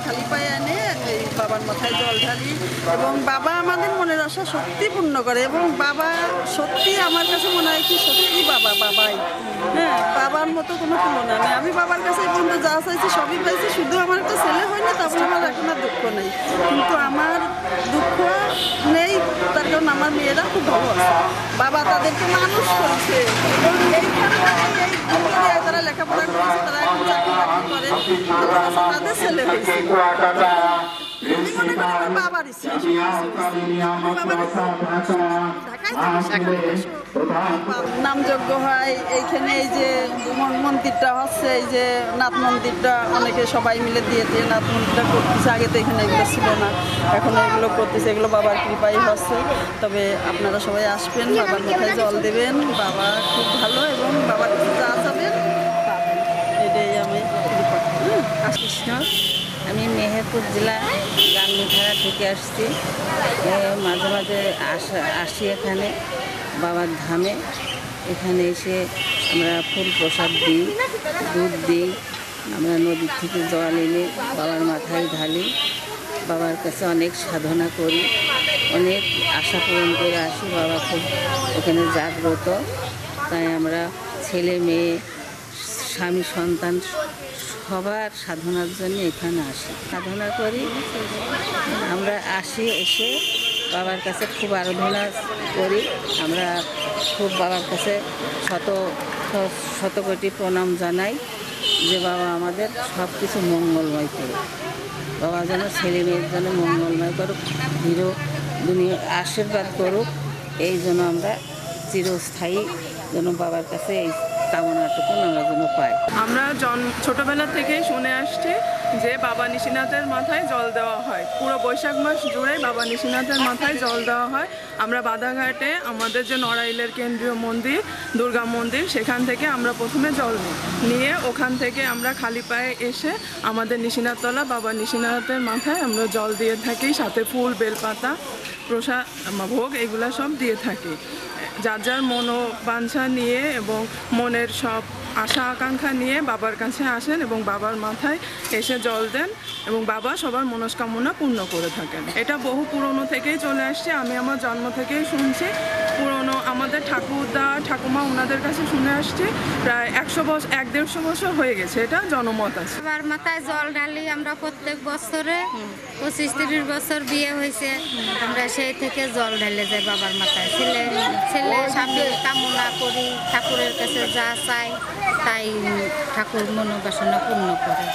খালি পায়ে এনে এই বাবার মাথায় জল ঢালি এবং বাবা আমাদের মনের আশা সত্যি পূর্ণ করে এবং বাবা সত্যি আমার কাছে মনে হয় কি সত্যি বাবাই হ্যাঁ, বাবার মতো কোনো তুলনা নেই। আমি বাবার কাছে এই পর্যন্ত যা চাইছি সবই পাইছি, শুধু আমার একটা ছেলে হয়নি, তারপরে আমার এখন আর দুঃখ নেই। কিন্তু আমার দুঃখ নেই তার কারণ আমার মেয়েরা খুব ভালো আছে, বাবা তাদেরকে মানুষ করেছে এবং এইখানে এই দুনিয়ায় তারা লেখাপড়া করেছে, তারা এখন চাকরি বাকরি করে, তাদের ছেলে হয়েছে। আমি মনে করি আমার বাবার ইচ্ছে নামযজ্ঞ হয় এইখানে, এই যে মন্দিরটা হচ্ছে, এই যে নাথ মন্দিরটা অনেকে সবাই মিলে দিয়েছে, নাথ মন্দিরটা করতেছে, আগে তো এখানে এগুলো ছিল না, এখন এগুলো করতেছে, এগুলো বাবার কৃপাই হচ্ছে। তবে আপনারা সবাই আসবেন, বাবার মাথায় জল দেবেন, বাবা খুব ভালো এবং বাবার কাছে যা যাবেন পাবেন, এটাই আমি কৃষ্ণ। আমি মেহেরপুর জেলা গাংনীধারা থেকে আসছি। মাঝে মাঝে আসি এখানে বাবার ধামে। এখানে এসে আমরা ফুল প্রসাদ দিই, দুধ দিই, আমরা নদীর থেকে জল এনে বাবার মাথায় ঢালি, বাবার কাছে অনেক সাধনা করি, অনেক আশা পূরণ করে আসি। বাবা খুব এখানে জাগ্রত, তাই আমরা ছেলে মেয়ে স্বামী সন্তান সবার সাধনার জন্য এখানে আসি, সাধনা করি। আমরা আসি, এসে বাবার কাছে খুব আরাধনা করি। আমরা খুব বাবার কাছে শত কোটি প্রণাম জানাই যে বাবা আমাদের সব কিছু মঙ্গলময় করুক, বাবা যেন ছেলে মেয়ের জন্য মঙ্গলময় করুক, হিরো দুনিয়া আশীর্বাদ করুক। এই জন্য আমরা চিরস্থায়ী যেন বাবার কাছে এই কামনাটুকু আমরা যেন পাই। আমরা ছোটবেলা থেকেই শুনে আসছি যে বাবা নিশিনাথের মাথায় জল দেওয়া হয়, পুরো বৈশাখ মাস জুড়ে বাবা নিশিনাথের মাথায় জল দেওয়া হয়। আমরা বাধাঘাটে আমাদের যে নড়াইলের কেন্দ্রীয় মন্দির দুর্গা মন্দির, সেখান থেকে আমরা প্রথমে জল নিয়ে ওখান থেকে আমরা খালি পায়ে এসে আমাদের নিশিনাথতলা বাবা নিশিনাথের মাথায় আমরা জল দিয়ে থাকি, সাথে ফুল বেলপাতা প্রসাদ ভোগ এগুলা সব দিয়ে থাকি। যার যার মনোবাঞ্ছা নিয়ে এবং মনের সব আশা আকাঙ্ক্ষা নিয়ে বাবার কাছে আসেন এবং বাবার মাথায় এসে জল দেন এবং বাবা সবার মনস্কামনা পূর্ণ করে থাকেন। এটা বহু পুরনো থেকেই চলে আসছে, আমি আমার জন্ম থেকেই শুনছি। পুরনো আমাদের ঠাকুরদা ঠাকুমা ওনাদের কাছে শুনে আসছি, প্রায় 100-150 বছর হয়ে গেছে, এটা জনমত আছে। বাবার মাথায় জল ঢালি আমরা প্রত্যেক বছরে, 25-30 বছর বিয়ে হয়েছে, আমরা সেই থেকে জল ঢালে যাই বাবার মাথায়। ছেলে স্বামী কামনা করি, ঠাকুরের কাছে যা চাই তাই ঠাকুর মনোবাসনা পূর্ণ করে।